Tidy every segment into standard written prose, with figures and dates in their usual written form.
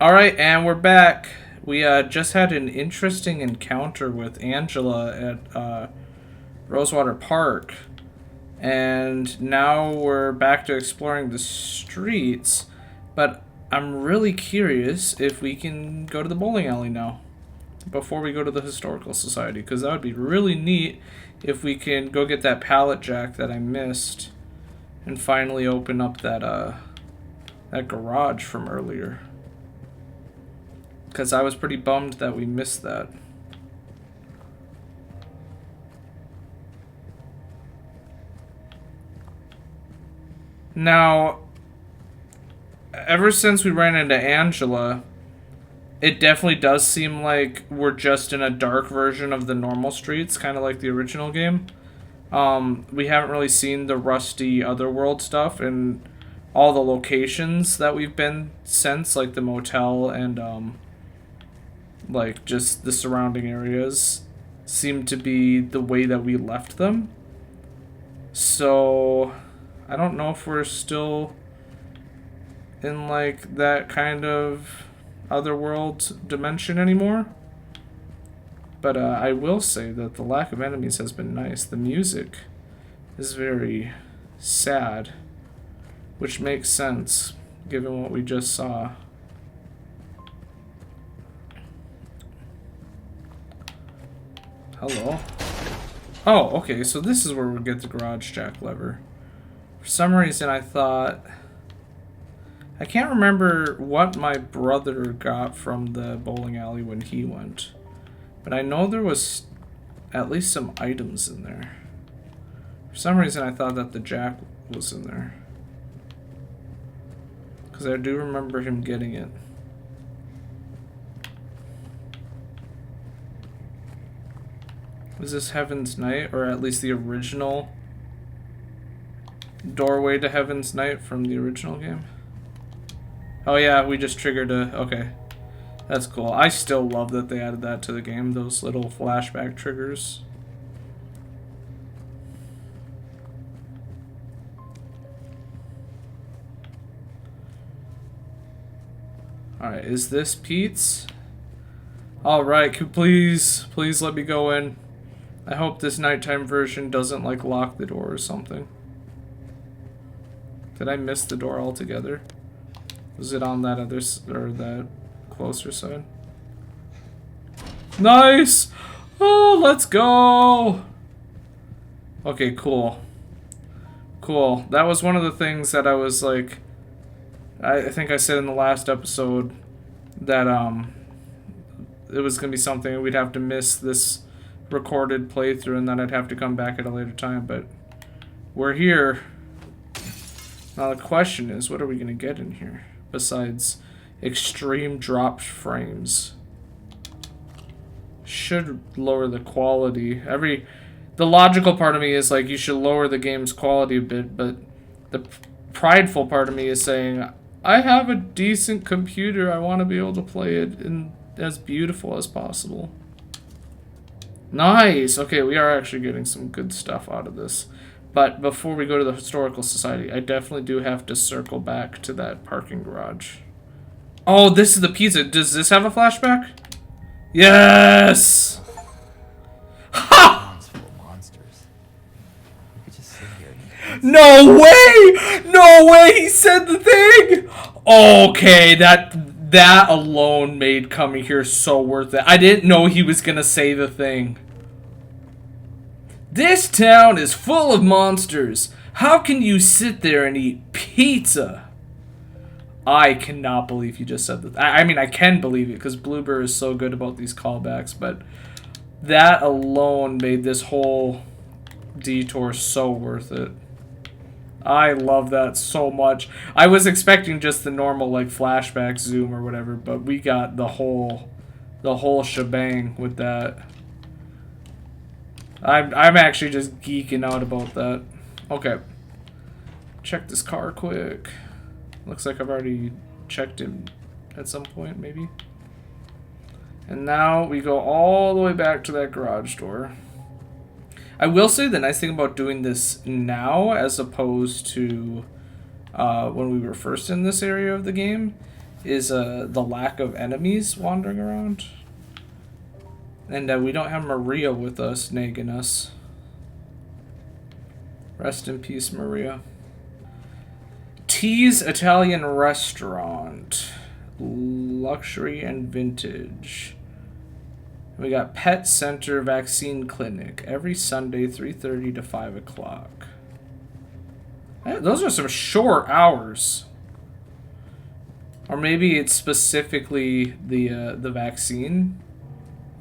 Alright, and we're back. We just had an interesting encounter with Angela at Rosewater Park. And now we're back to exploring the streets. But I'm really curious if we can go to the bowling alley now before we go to the Historical Society. Because that would be really neat if we can go get that pallet jack that I missed and finally open up that garage from earlier. Because I was pretty bummed that we missed that. Now, ever since we ran into Angela, it definitely does seem like we're just in a dark version of the normal streets, kind of like the original game. We haven't really seen the rusty Otherworld stuff and all the locations that we've been since, like the motel and like just the surrounding areas seem to be the way that we left them. So I don't know if we're still in like that kind of otherworld dimension anymore. But I will say that the lack of enemies has been nice. The music is very sad, which makes sense given what we just saw. Hello. Oh, okay, so this is where we get the garage jack lever. For some reason I thought... I can't remember what my brother got from the bowling alley when he went. But I know there was at least some items in there. For some reason I thought that the jack was in there. Because I do remember him getting it. Was this Heaven's Night, or at least the original doorway to Heaven's Night from the original game? Oh yeah, we just triggered a... Okay. That's cool. I still love that they added that to the game, those little flashback triggers. Alright, is this Pete's? Alright, please let me go in. I hope this nighttime version doesn't like lock the door or something. Did I miss the door altogether? Was it on that other or that closer side? Nice! Oh, let's go! Okay, cool. Cool. That was one of the things that I was like... I think I said in the last episode that it was gonna be something we'd have to miss this recorded playthrough and then I'd have to come back at a later time, but we're here. Now the question is, what are we gonna get in here besides extreme drop frames? Should lower the quality. The logical part of me is like you should lower the game's quality a bit, but the prideful part of me is saying I have a decent computer, I want to be able to play it in as beautiful as possible. Nice! Okay, we are actually getting some good stuff out of this. But before we go to the Historical Society, I definitely do have to circle back to that parking garage. Oh, this is the pizza. Does this have a flashback? Yes! Ha! No way! No way! He said the thing! Okay, that alone made coming here so worth it. I didn't know he was gonna say the thing. This town is full of monsters. How can you sit there and eat pizza? I cannot believe he just said that. I mean, I can believe it because Bloober is so good about these callbacks, but that alone made this whole detour so worth it. I love that so much. I was expecting just the normal like flashback zoom or whatever, but we got the whole shebang with that. I'm actually just geeking out about that. Okay. Check this car quick. Looks like I've already checked him at some point, maybe. And now we go all the way back to that garage door. I will say the nice thing about doing this now as opposed to when we were first in this area of the game is the lack of enemies wandering around. And we don't have Maria with us, nagging us. Rest in peace, Maria. T's Italian Restaurant. Luxury and vintage. We got Pet Center Vaccine Clinic. Every Sunday, 3:30 to 5 o'clock. Those are some short hours. Or maybe it's specifically the vaccine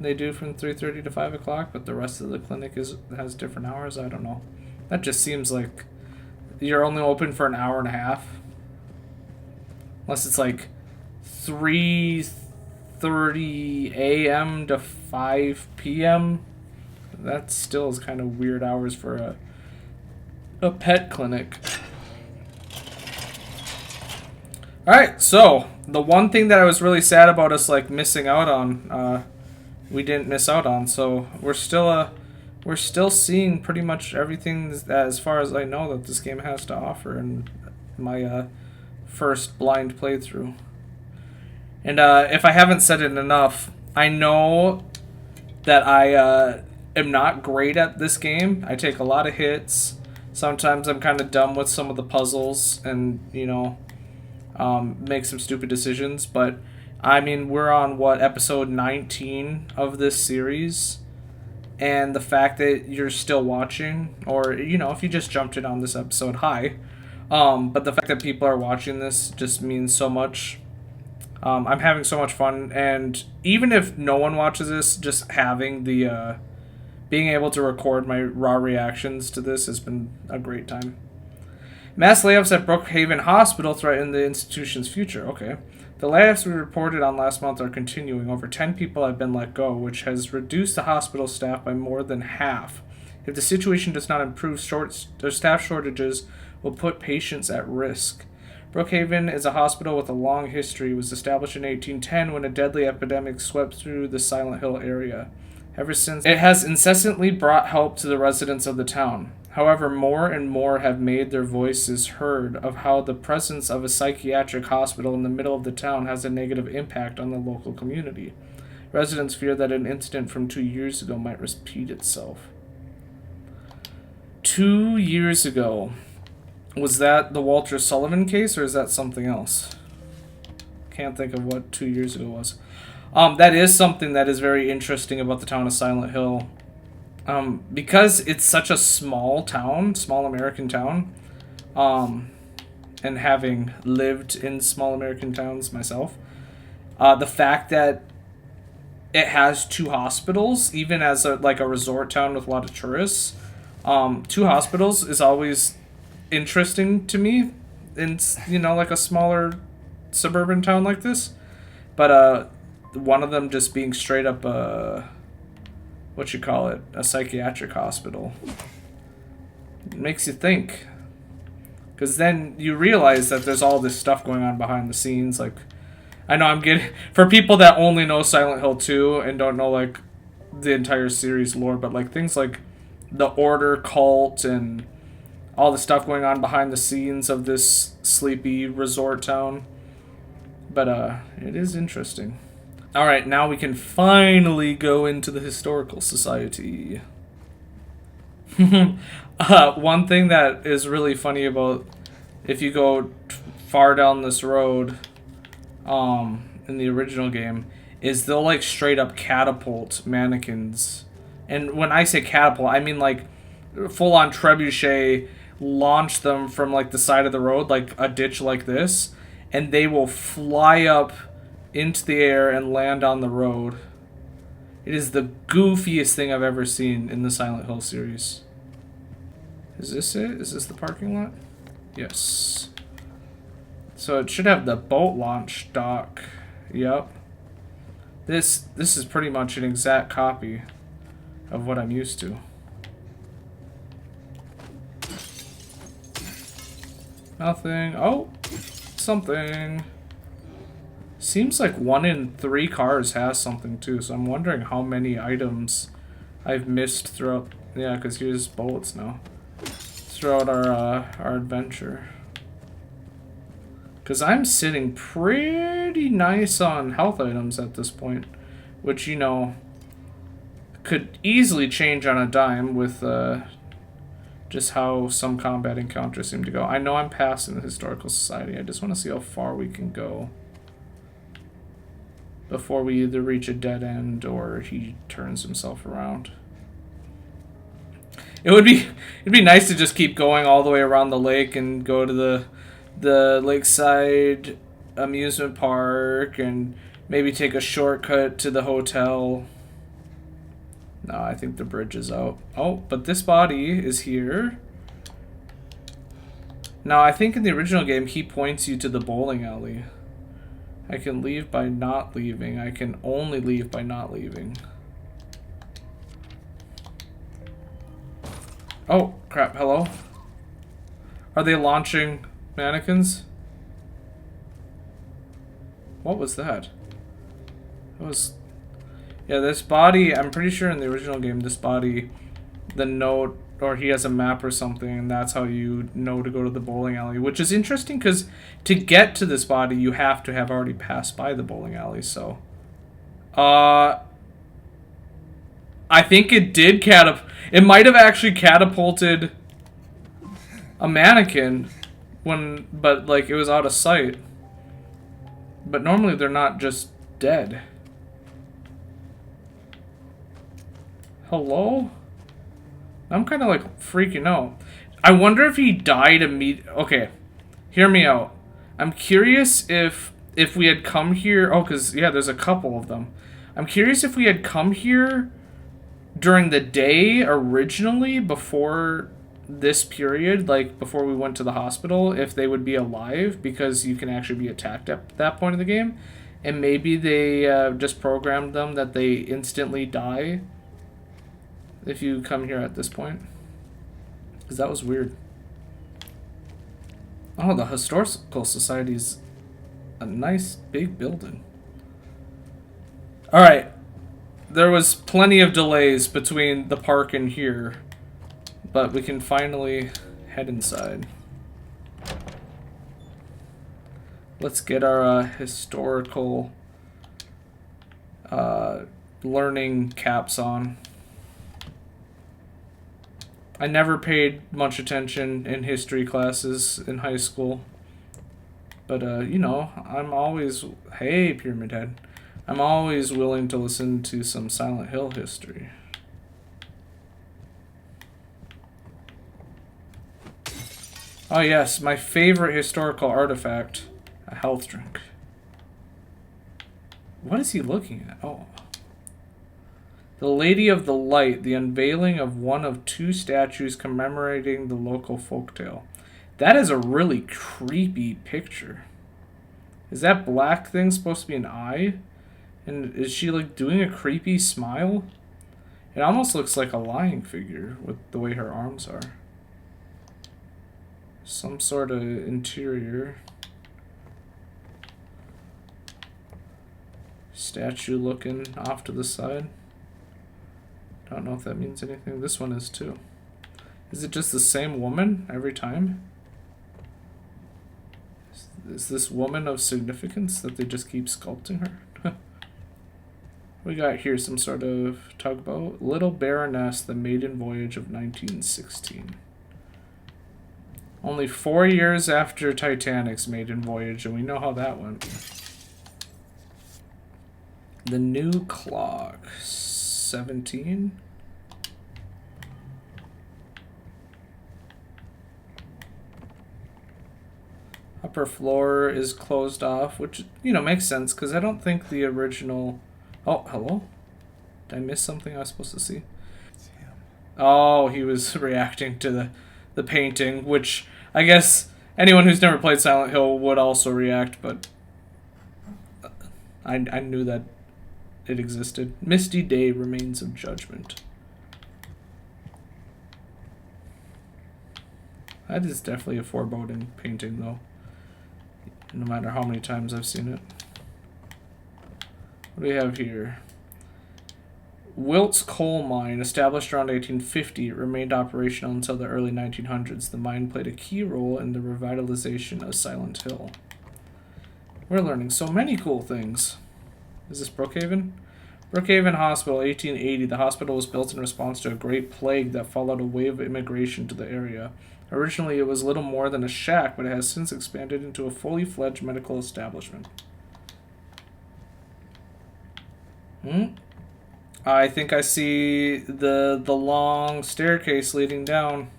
they do from 3:30 to 5 o'clock, but the rest of the clinic has different hours. I don't know. That just seems like you're only open for an hour and a half. Unless it's like 3:30 a.m. to 5 p.m. That still is kind of weird hours for a pet clinic. Alright, so the one thing that I was really sad about us like missing out on, we didn't miss out on. So we're still seeing pretty much everything as far as I know that this game has to offer in my first blind playthrough. And if I haven't said it enough, I know that I am not great at this game. I take a lot of hits. Sometimes I'm kind of dumb with some of the puzzles and, you know, make some stupid decisions. But, I mean, we're on, what, episode 19 of this series. And the fact that you're still watching, or, you know, if you just jumped in on this episode, hi. But the fact that people are watching this just means so much. I'm having so much fun, and even if no one watches this, just having the, being able to record my raw reactions to this has been a great time. Mass layoffs at Brookhaven Hospital threaten the institution's future. Okay. The layoffs we reported on last month are continuing. Over 10 people have been let go, which has reduced the hospital staff by more than half. If the situation does not improve, staff shortages will put patients at risk. Brookhaven is a hospital with a long history. It was established in 1810 when a deadly epidemic swept through the Silent Hill area. Ever since, it has incessantly brought help to the residents of the town. However, more and more have made their voices heard of how the presence of a psychiatric hospital in the middle of the town has a negative impact on the local community. Residents fear that an incident from 2 years ago might repeat itself. 2 years ago. Was that the Walter Sullivan case, or is that something else? Can't think of what 2 years ago was. That is something that is very interesting about the town of Silent Hill. Because it's such a small town, small American town, and having lived in small American towns myself, the fact that it has 2 hospitals, even as a resort town with a lot of tourists, 2 hospitals is always interesting to me in, you know, like a smaller suburban town like this. But one of them just being straight up a psychiatric hospital. It makes you think, because then you realize that there's all this stuff going on behind the scenes. Like, I know I'm getting, for people that only know Silent Hill 2 and don't know like the entire series lore, but like things like the Order cult and all the stuff going on behind the scenes of this sleepy resort town. But it is interesting. Alright, now we can finally go into the Historical Society. One thing that is really funny about if you go far down this road in the original game is they'll like straight up catapult mannequins. And when I say catapult, I mean like full on trebuchet, launch them from like the side of the road, like a ditch like this, and they will fly up into the air and land on the road. It is the goofiest thing I've ever seen in the Silent Hill series. Is this it? Is this the parking lot? Yes. So it should have the boat launch dock. Yep. This is pretty much an exact copy of what I'm used to. Nothing. Oh, something. Seems like 1 in 3 cars has something too, so I'm wondering how many items I've missed throughout. Yeah, because here's bullets now. Throughout our adventure. Because I'm sitting pretty nice on health items at this point. Which, you know, could easily change on a dime with just how some combat encounters seem to go. I know I'm passing the Historical Society. I just want to see how far we can go before we either reach a dead end or he turns himself around. It'd be nice to just keep going all the way around the lake and go to the lakeside amusement park and maybe take a shortcut to the hotel. No, I think the bridge is out. Oh, but this body is here. Now, I think in the original game, he points you to the bowling alley. I can leave by not leaving. I can only leave by not leaving. Oh, crap. Hello? Are they launching mannequins? What was that? That was... Yeah, this body, I'm pretty sure in the original game, this body, the note, or he has a map or something, and that's how you know to go to the bowling alley. Which is interesting, because to get to this body, you have to have already passed by the bowling alley, so... I think it did it might have actually catapulted a mannequin, but, like, it was out of sight. But normally they're not just dead. Hello? I'm kind of like freaking out. I wonder if he died immediately. Okay, hear me out. I'm curious if we had come here. Oh, because, yeah, there's a couple of them. I'm curious if we had come here during the day originally, before this period, like before we went to the hospital, if they would be alive, because you can actually be attacked at that point of the game. And maybe they just programmed them that they instantly die if you come here at this point. Because that was weird. Oh, the Historical Society's a nice big building. Alright. There was plenty of delays between the park and here, but we can finally head inside. Let's get our historical learning caps on. I never paid much attention in history classes in high school. But, you know, I'm always... Hey, Pyramid Head. I'm always willing to listen to some Silent Hill history. Oh, yes, my favorite historical artifact. A health drink. What is he looking at? Oh. The Lady of the Light, the unveiling of one of two statues commemorating the local folktale. That is a really creepy picture. Is that black thing supposed to be an eye? And is she like doing a creepy smile? It almost looks like a lying figure with the way her arms are. Some sort of interior. Statue looking off to the side. Don't know if that means anything. This one is too. Is it just the same woman every time? Is this woman of significance that they just keep sculpting her? We got here some sort of tugboat. Little Baroness, the maiden voyage of 1916. Only 4 years after Titanic's maiden voyage, and we know how that went. The new clock. 17. Upper floor is closed off, which, you know, makes sense, because I don't think the original... Oh, hello? Did I miss something I was supposed to see? It's him. Oh, he was reacting to the painting, which I guess anyone who's never played Silent Hill would also react, but I knew that it existed. Misty Day, Remains of Judgment. That is definitely a foreboding painting, though. No matter how many times I've seen it. What do we have here? Wilt's coal mine, established around 1850, it remained operational until the early 1900s. The mine played a key role in the revitalization of Silent Hill. We're learning so many cool things. Is this Brookhaven? Brookhaven Hospital, 1880. The hospital was built in response to a great plague that followed a wave of immigration to the area. Originally, it was little more than a shack, but it has since expanded into a fully fledged medical establishment. I think I see the long staircase leading down.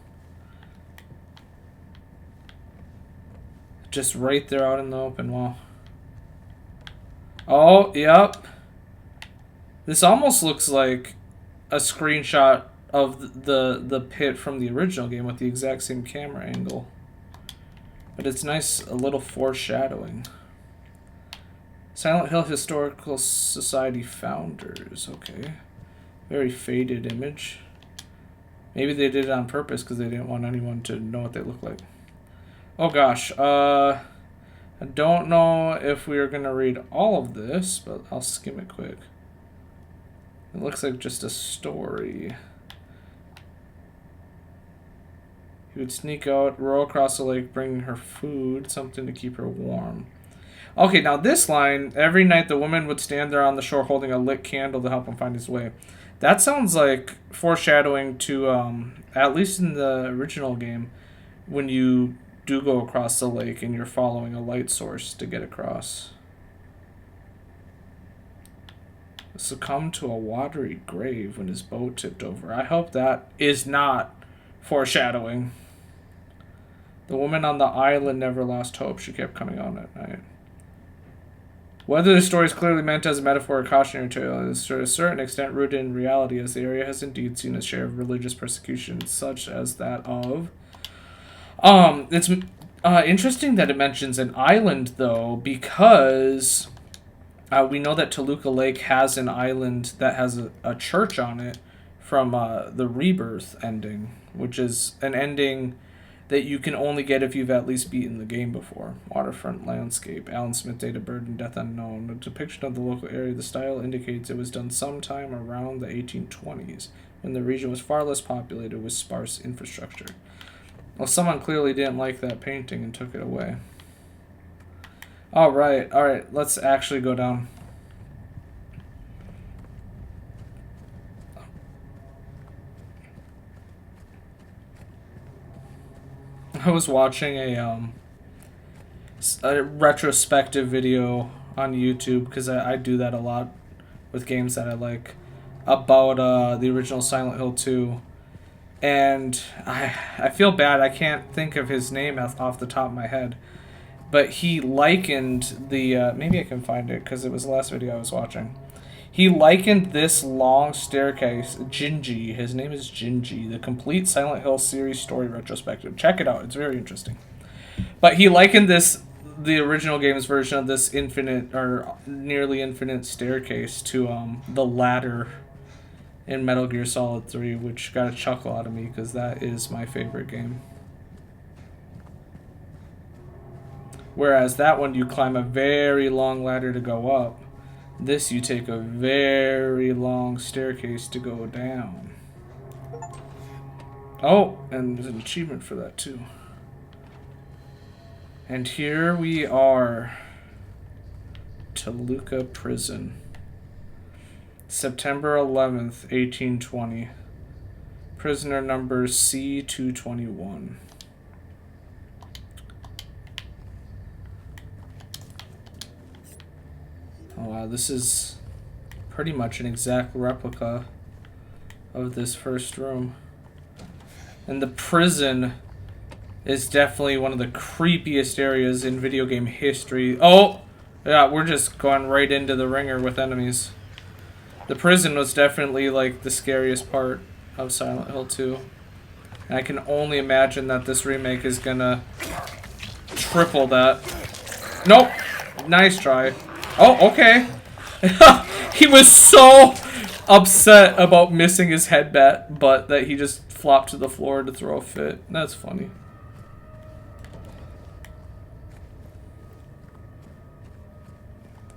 Just right there out in the open. Wow. Oh, yep. This almost looks like a screenshot of the pit from the original game with the exact same camera angle. But it's nice, a little foreshadowing. Silent Hill Historical Society founders. Okay. Very faded image. Maybe they did it on purpose because they didn't want anyone to know what they look like. Oh gosh. I don't know if we are going to read all of this, but I'll skim it quick. It looks like just a story. He would sneak out, row across the lake, bringing her food, something to keep her warm. Okay, now this line, every night the woman would stand there on the shore holding a lit candle to help him find his way. That sounds like foreshadowing to, at least in the original game, when you do go across the lake and you're following a light source to get across. Succumbed to a watery grave when his boat tipped over. I hope that is not foreshadowing. The woman on the island never lost hope. She kept coming on at night. Whether the story is clearly meant as a metaphor or cautionary tale is to a certain extent rooted in reality, as the area has indeed seen a share of religious persecution, such as that of... It's interesting that it mentions an island, though, because we know that Toluca Lake has an island that has a church on it from the Rebirth ending, which is an ending that you can only get if you've at least beaten the game before. Waterfront landscape. Alan Smith, date of birth and death unknown. A depiction of the local area. The style indicates it was done sometime around the 1820s, when the region was far less populated with sparse infrastructure. Well, someone clearly didn't like that painting and took it away. Alright, let's actually go down. I was watching a retrospective video on YouTube, because I do that a lot with games that I like, about the original Silent Hill 2. And I feel bad, I can't think of his name off the top of my head. But he likened the... maybe I can find it, because it was the last video I was watching. He likened this long staircase, Gingy, his name is Gingy, the complete Silent Hill series story retrospective. Check it out, it's very interesting. But he likened this, the original game's version of this infinite, or nearly infinite staircase to the ladder in Metal Gear Solid 3, which got a chuckle out of me, because that is my favorite game. Whereas that one, you climb a very long ladder to go up. This, you take a very long staircase to go down. Oh, and there's an achievement for that, too. And here we are. Toluca Prison. September 11th, 1820. Prisoner number C-221. Oh wow, this is pretty much an exact replica of this first room. And the prison is definitely one of the creepiest areas in video game history. Oh! Yeah, we're just going right into the ringer with enemies. The prison was definitely like the scariest part of Silent Hill 2. And I can only imagine that this remake is gonna triple that. Nope! Nice try. Oh, okay. He was so upset about missing his headbutt that he just flopped to the floor to throw a fit. That's funny.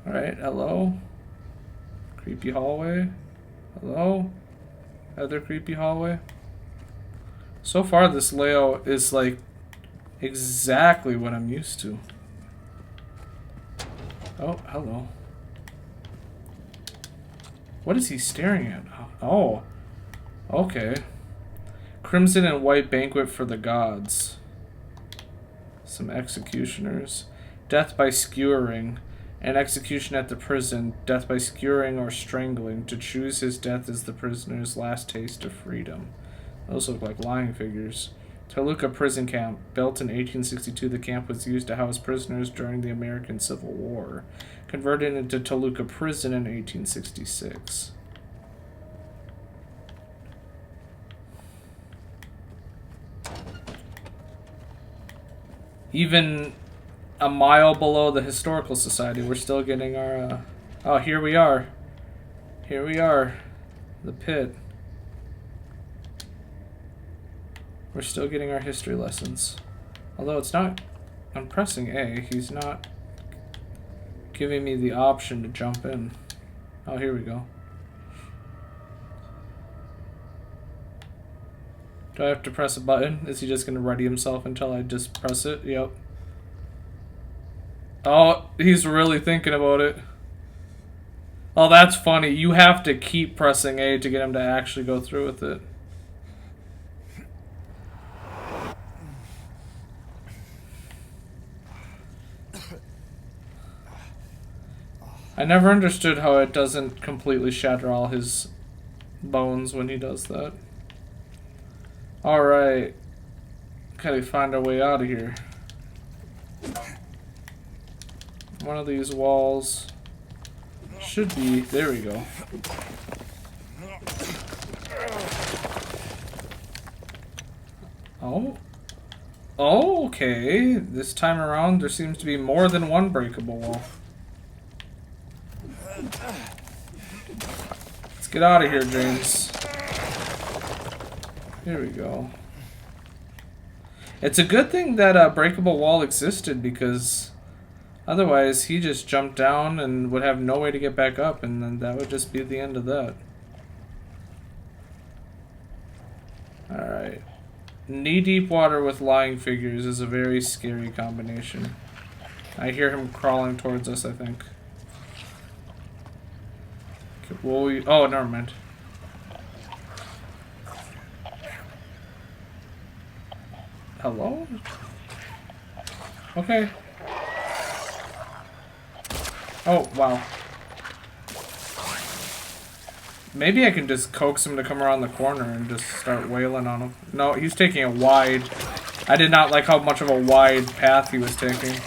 Alright, hello? Creepy hallway? Hello? Other creepy hallway? So far, this layout is like exactly what I'm used to. Oh, hello. What is he staring at? Oh, okay. Crimson and white banquet for the gods. Some executioners. Death by skewering. An execution at the prison. Death by skewering or strangling. To choose his death is the prisoner's last taste of freedom. Those look like lying figures. Toluca prison camp. Built in 1862, the camp was used to house prisoners during the American Civil War. Converted into Toluca prison in 1866. Even a mile below the Historical Society, we're still getting our... Oh, here we are. Here we are. The pit. We're still getting our history lessons. Although it's not... I'm pressing A. He's not giving me the option to jump in. Oh, here we go. Do I have to press a button? Is he just going to ready himself until I just press it? Yep. Oh, he's really thinking about it. Oh, that's funny. You have to keep pressing A to get him to actually go through with it. I never understood how it doesn't completely shatter all his bones when he does that. Alright. Gotta find our way out of here. One of these walls should be... There we go. Oh. Oh, okay. This time around there seems to be more than one breakable wall. Let's get out of here, James. Here we go. It's a good thing that a breakable wall existed, because otherwise he just jumped down and would have no way to get back up, and then that would just be the end of that. Alright. Knee-deep water with lying figures is a very scary combination. I hear him crawling towards us, I think. Okay, oh, never mind. Hello? Okay. Oh, wow. Maybe I can just coax him to come around the corner and just start wailing on him. No, he's taking a wide... I did not like how much of a wide path he was taking.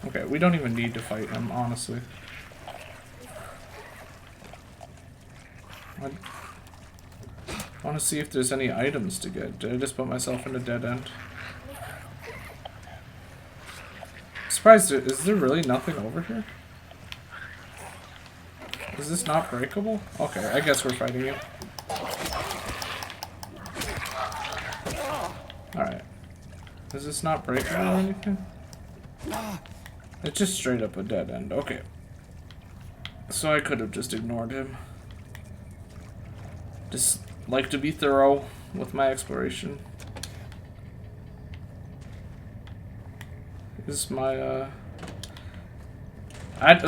Okay, we don't even need to fight him, honestly. I want to see if there's any items to get. Did I just put myself in a dead end? I'm surprised, is there really nothing over here? Is this not breakable? Okay, I guess we're fighting you. Alright. Is this not breakable or anything? It's just straight up a dead end. Okay. So I could have just ignored him. Just like to be thorough with my exploration. This is my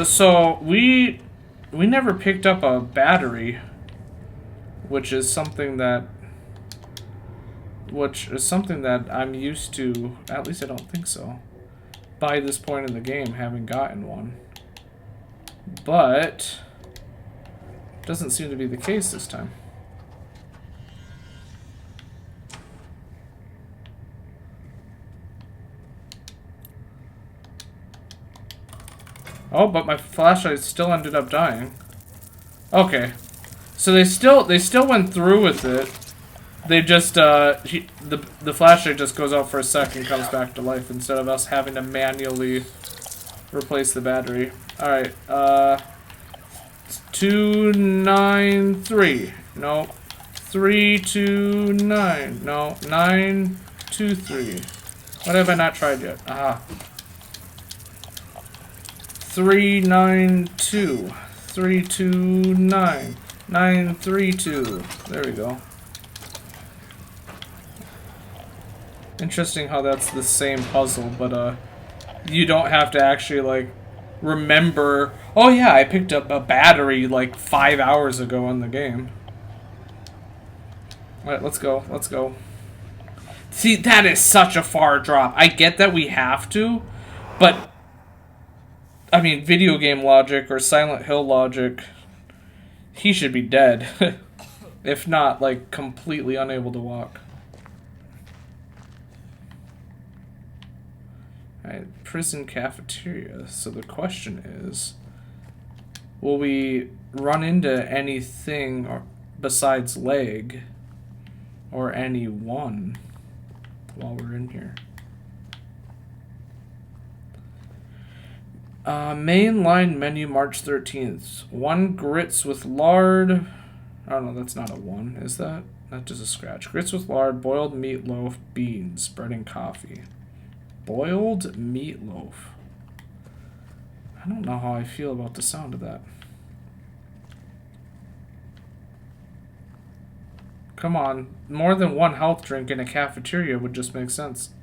so we never picked up a battery, which is something that I'm used to. At least I don't think so, by this point in the game, having gotten one. But doesn't seem to be the case this time. Oh, but my flashlight still ended up dying. Okay, so they still went through with it. They just the flashlight just goes out for a second, comes back to life, instead of us having to manually replace the battery. All right, 293. No, 329. No, 923. What have I not tried yet? Aha. 392, 329, 932. There we go. Interesting how that's the same puzzle, but you don't have to actually, like, remember, oh yeah, I picked up a battery, like, 5 hours ago in the game. Alright, let's go. Let's go. See, that is such a far drop. I get that we have to, but, I mean, video game logic or Silent Hill logic, he should be dead. If not, like, completely unable to walk. Alright, prison cafeteria. So the question is, will we run into anything besides leg or anyone while we're in here? Mainline menu March 13th. 1 grits with lard. Oh no, that's not a 1, is that? That's just a scratch. Grits with lard, boiled meatloaf, beans, bread and coffee. Boiled meatloaf. I don't know how I feel about the sound of that. Come on, more than 1 health drink in a cafeteria would just make sense.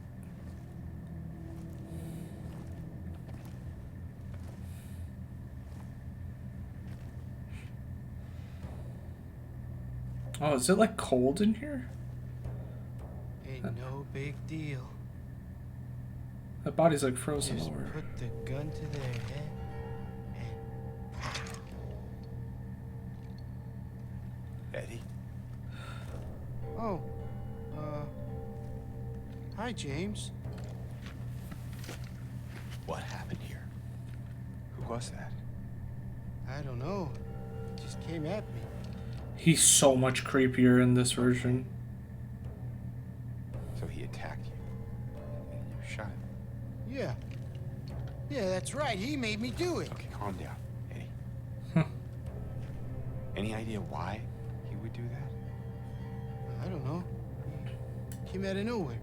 Oh, is it like cold in here? Ain't no big deal. That body's like frozen Just over. put the gun to their head and pow. Eddie? Oh, hi, James. What happened here? Who was that? I don't know. It just came at me. He's so much creepier in this version. So he attacked you. And you shot him. Yeah. Yeah, that's right. He made me do it. Okay, calm down, Eddie. Any idea why he would do that? I don't know. He came out of nowhere.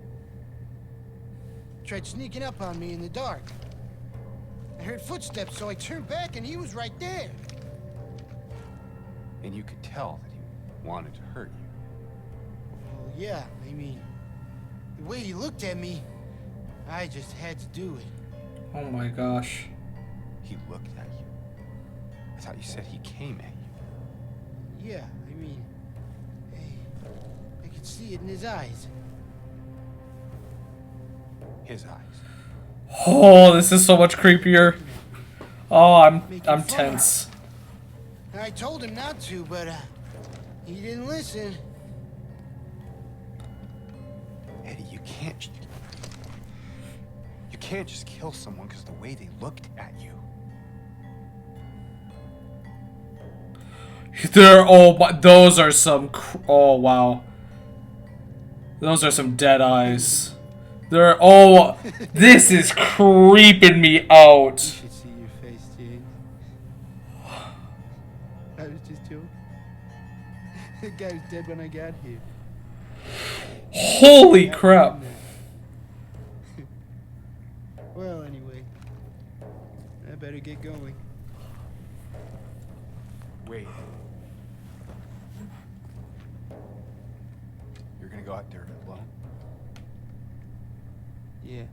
Tried sneaking up on me in the dark. I heard footsteps, so I turned back and he was right there. And you could tell that he wanted to hurt you. Well, yeah, I mean, the way he looked at me, I just had to do it. Oh my gosh. He looked at you. I thought you said he came at you. Yeah, I mean, hey, I could see it in his eyes. His eyes. Oh, this is so much creepier. Oh, I'm tense. I told him not to, but he didn't listen. Eddie, you can't just kill someone because of the way they looked at you. Those are some. Oh wow. Those are some dead eyes. This is creeping me out. You should see your face, James. I was just joking. The guy was dead when I got here. Holy crap. Well, anyway, I better get going. Wait. You're gonna go out there alone? Yeah.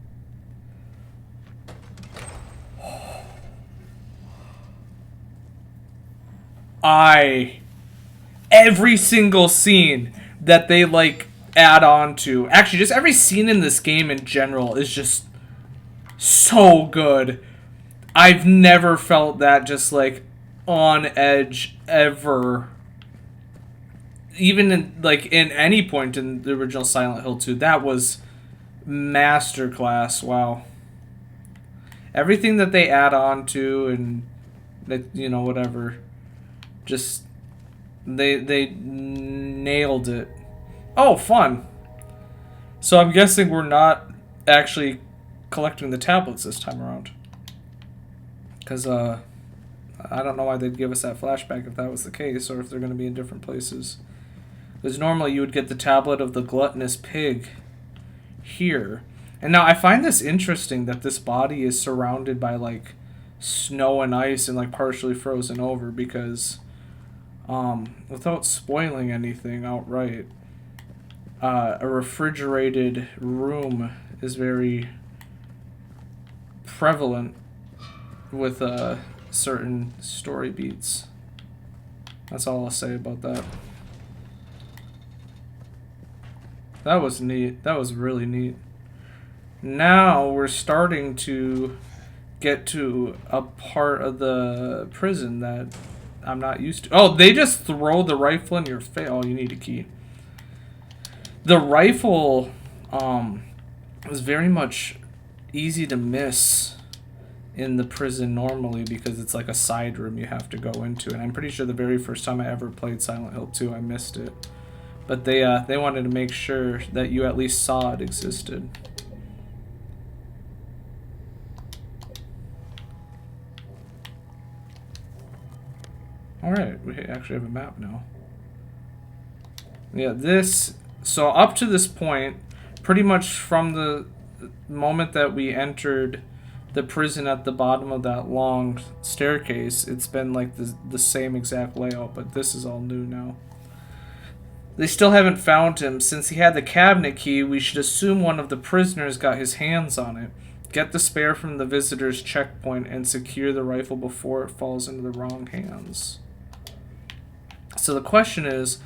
Every single scene that they like add on to, actually just every scene in this game in general is just so good. I've never felt that just like on edge ever. Even in any point in the original Silent Hill 2, that was masterclass. Wow. Everything that they add on to and that, whatever, just they nailed it. Oh, fun. So I'm guessing we're not actually collecting the tablets this time around. Because I don't know why they'd give us that flashback if that was the case, or if they're going to be in different places. Because normally you would get the tablet of the gluttonous pig here. And now I find this interesting that this body is surrounded by like snow and ice and like partially frozen over, because without spoiling anything outright, a refrigerated room is very prevalent with certain story beats. That's all I'll say about that. That was neat. That was really neat. Now we're starting to get to a part of the prison that I'm not used to. Oh, they just throw the rifle in your face. Oh, you need a key. The rifle was very much easy to miss in the prison normally because it's like a side room you have to go into, and I'm pretty sure the very first time I ever played Silent Hill 2 I missed it. But they wanted to make sure that you at least saw it existed. Alright, we actually have a map now. Yeah, so up to this point, pretty much from the moment that we entered the prison at the bottom of that long staircase, it's been like the same exact layout, but this is all new now. They still haven't found him. Since he had the cabinet key, we should assume one of the prisoners got his hands on it. Get the spare from the visitor's checkpoint and secure the rifle before it falls into the wrong hands. So the question is,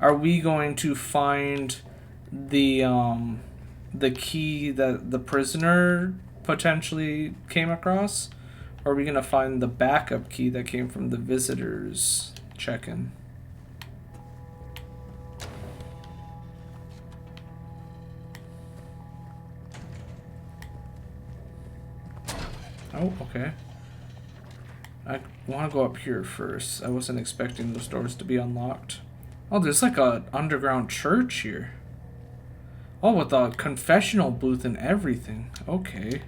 are we going to find the key that the prisoner potentially came across? Or are we going to find the backup key that came from the visitor's check-in? Oh, okay. I want to go up here first. I wasn't expecting those doors to be unlocked. Oh, there's like a underground church here. Oh, with a confessional booth and everything. Okay.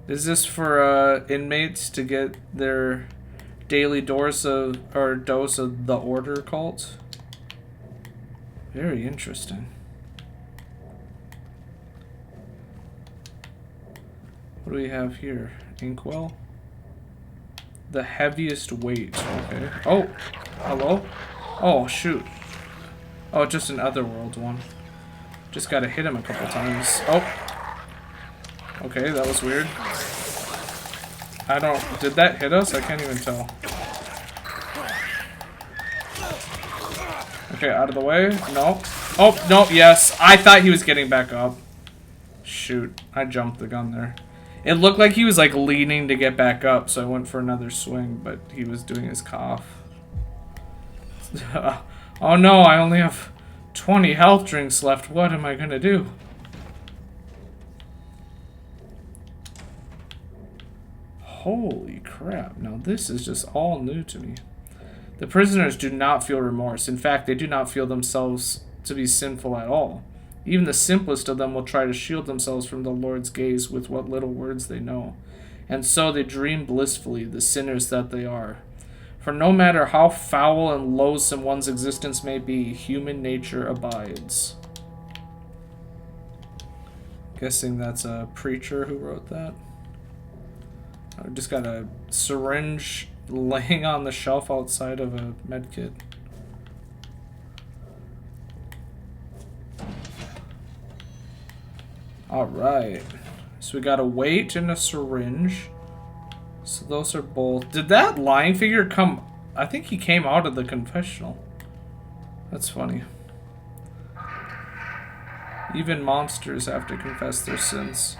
Is this for inmates to get their daily dose of the order cult? Very interesting. What do we have here? Inkwell? The heaviest weight. Okay. Oh! Hello? Oh, shoot. Oh, just an Otherworld one. Just gotta hit him a couple times. Oh! Okay, that was weird. Did that hit us? I can't even tell. Okay, out of the way. No. Oh, no, yes. I thought he was getting back up. Shoot. I jumped the gun there. It looked like he was like leaning to get back up, so I went for another swing, but he was doing his cough. Oh no, I only have 20 health drinks left. What am I gonna do? Holy crap. Now this is just all new to me. The prisoners do not feel remorse. In fact, they do not feel themselves to be sinful at all. Even the simplest of them will try to shield themselves from the Lord's gaze with what little words they know. And so they dream blissfully, the sinners that they are. For no matter how foul and loathsome one's existence may be, human nature abides. Guessing that's a preacher who wrote that. I just got a syringe laying on the shelf outside of a medkit. Alright. So we got a weight and a syringe. So those are both... Did that lying figure come... I think he came out of the confessional. That's funny. Even monsters have to confess their sins.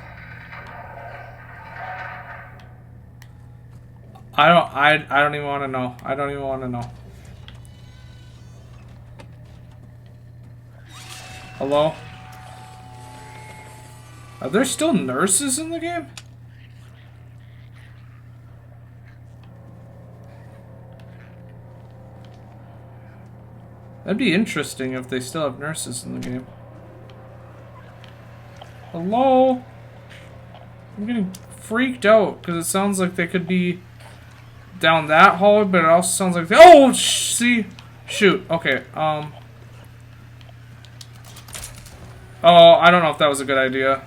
I don't even want to know. I don't even want to know. Hello? Are there still nurses in the game? That'd be interesting if they still have nurses in the game. Hello? I'm getting freaked out because it sounds like they could be down that hallway, but it also sounds like they... Oh, see? Shoot. Okay, Oh, I don't know if that was a good idea.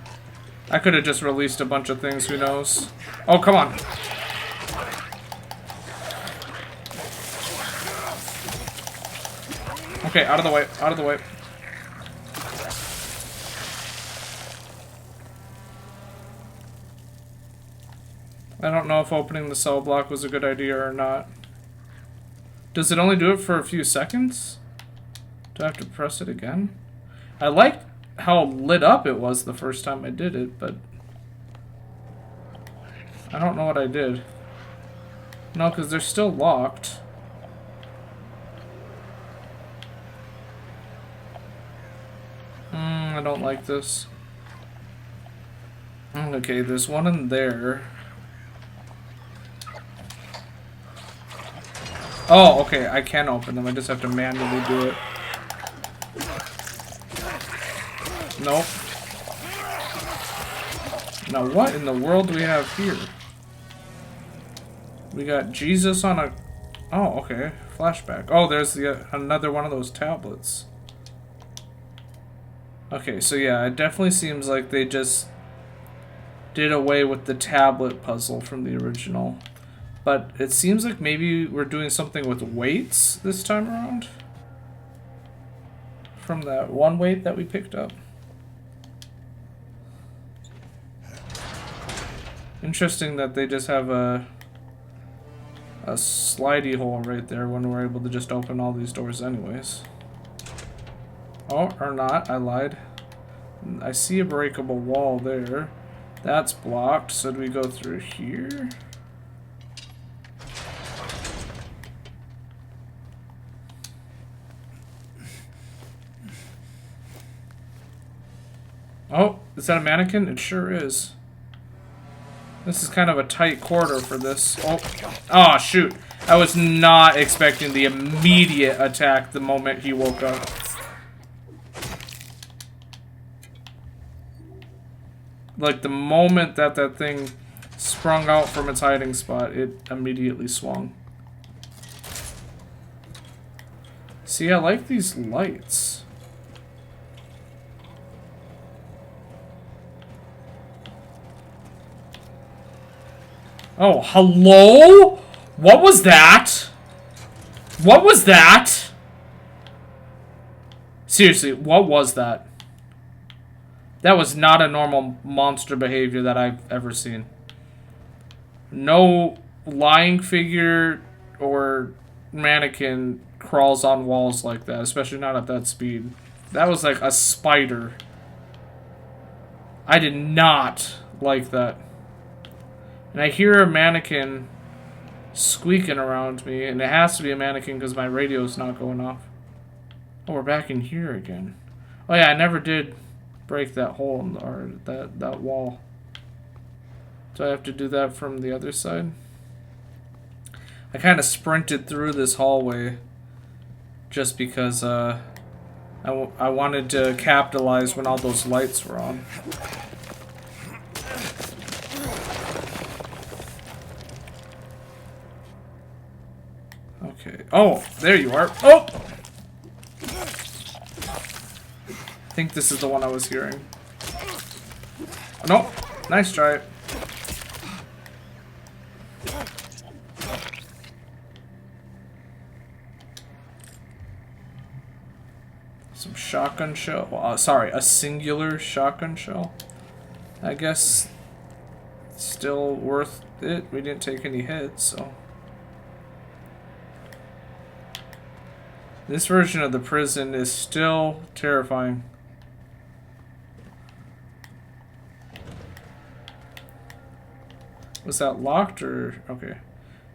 I could have just released a bunch of things, who knows? Oh, come on. Okay, out of the way, out of the way. I don't know if opening the cell block was a good idea or not. Does it only do it for a few seconds? Do I have to press it again? I liked how lit up it was the first time I did it, but I don't know what I did. No, because they're still locked. I don't like this. Okay, there's one in there. Oh, okay, I can open them. I just have to manually do it. Nope. Now, what in the world do we have here? We got Jesus on a... Oh, okay. Flashback. Oh, there's another one of those tablets. Okay, so yeah, it definitely seems like they just did away with the tablet puzzle from the original. But it seems like maybe we're doing something with weights this time around. From that one weight that we picked up. Interesting that they just have a slidey hole right there when we're able to just open all these doors anyways. Oh, or not, I lied. I see a breakable wall there. That's blocked, so do we go through here? Oh, is that a mannequin? It sure is. This is kind of a tight quarter for this. Oh, shoot. I was not expecting the immediate attack the moment he woke up. Like, the moment that that thing sprung out from its hiding spot, it immediately swung. See, I like these lights. Oh, hello? What was that? What was that? Seriously, what was that? That was not a normal monster behavior that I've ever seen. No lying figure or mannequin crawls on walls like that, especially not at that speed. That was like a spider. I did not like that. And I hear a mannequin squeaking around me, and it has to be a mannequin because my radio's not going off. Oh, we're back in here again. Oh yeah, I never did break that hole in the, or that wall. Do I have to do that from the other side? I kind of sprinted through this hallway just because I wanted to capitalize when all those lights were on. Okay. Oh, there you are. Oh! I think this is the one I was hearing. Oh, no. Nice try. Some shotgun shell. Well, sorry, a singular shotgun shell. I guess still worth it. We didn't take any hits, so. This version of the prison is still terrifying. Was that locked or... Okay.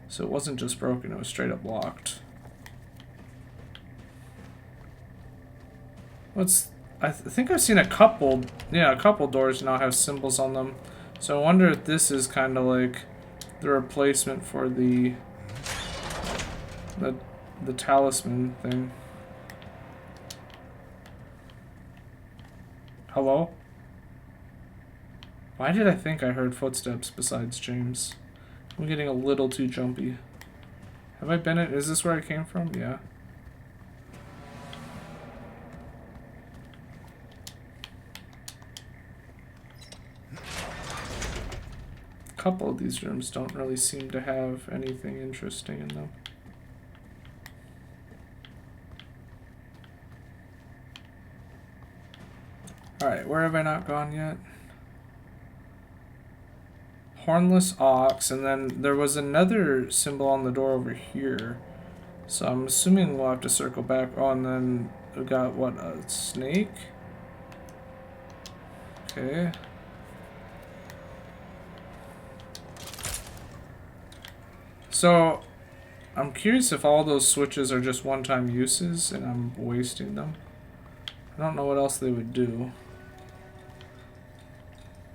So it wasn't just broken, it was straight up locked. What's... I think I've seen a couple... Yeah, a couple doors now have symbols on them. So I wonder if this is kind of like the replacement for the talisman thing. Hello? Why did I think I heard footsteps besides James? I'm getting a little too jumpy. Have I been in... Is this where I came from? Yeah. A couple of these rooms don't really seem to have anything interesting in them. Alright, where have I not gone yet? hornless ox, and then there was another symbol on the door over here. So I'm assuming we'll have to circle back. Oh, and then we got, what, a snake? Okay. So, I'm curious if all those switches are just one-time uses and I'm wasting them. I don't know what else they would do.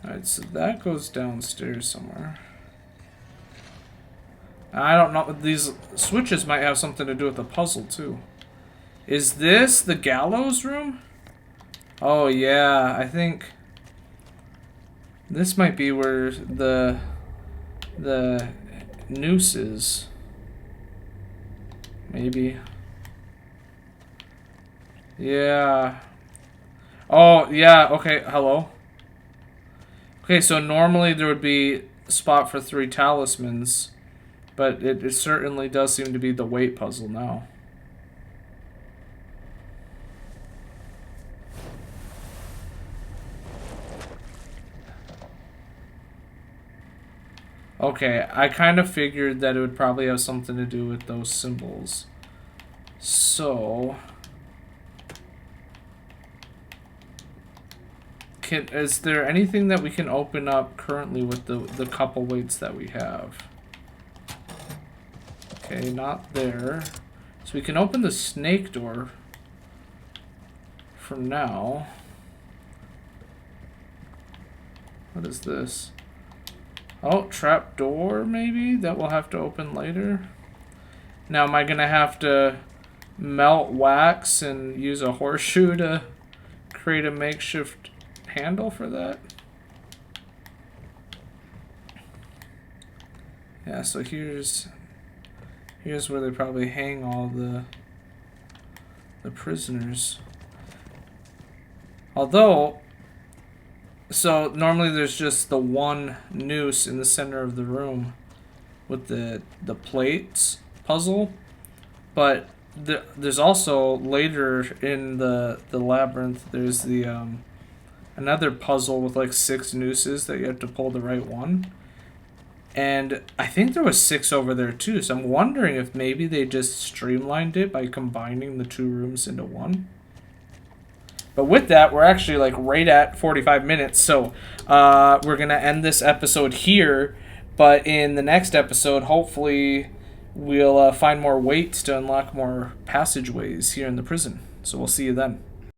Alright, so that goes downstairs somewhere. I don't know. These switches might have something to do with the puzzle, too. Is this the gallows room? Oh, yeah. I think this might be where the noose is. Maybe. Yeah. Oh, yeah. Okay, hello. Okay, so normally there would be a spot for 3 talismans, but it certainly does seem to be the weight puzzle now. Okay, I kind of figured that it would probably have something to do with those symbols. So... is there anything that we can open up currently with the couple weights that we have? Okay, not there. So we can open the snake door for now. What is this? Oh, trap door maybe? That we'll have to open later. Now am I gonna have to melt wax and use a horseshoe to create a makeshift handle for that? Yeah, so here's where they probably hang all the prisoners. Although, so normally there's just the one noose in the center of the room with the plates puzzle, but there's also later in the labyrinth there's the another puzzle with like 6 nooses that you have to pull the right one. And I think there was 6 over there too, so I'm wondering if maybe they just streamlined it by combining the 2 rooms into one. But with that, we're actually like right at 45 minutes, so we're going to end this episode here. But in the next episode, hopefully we'll find more weights to unlock more passageways here in the prison. So we'll see you then.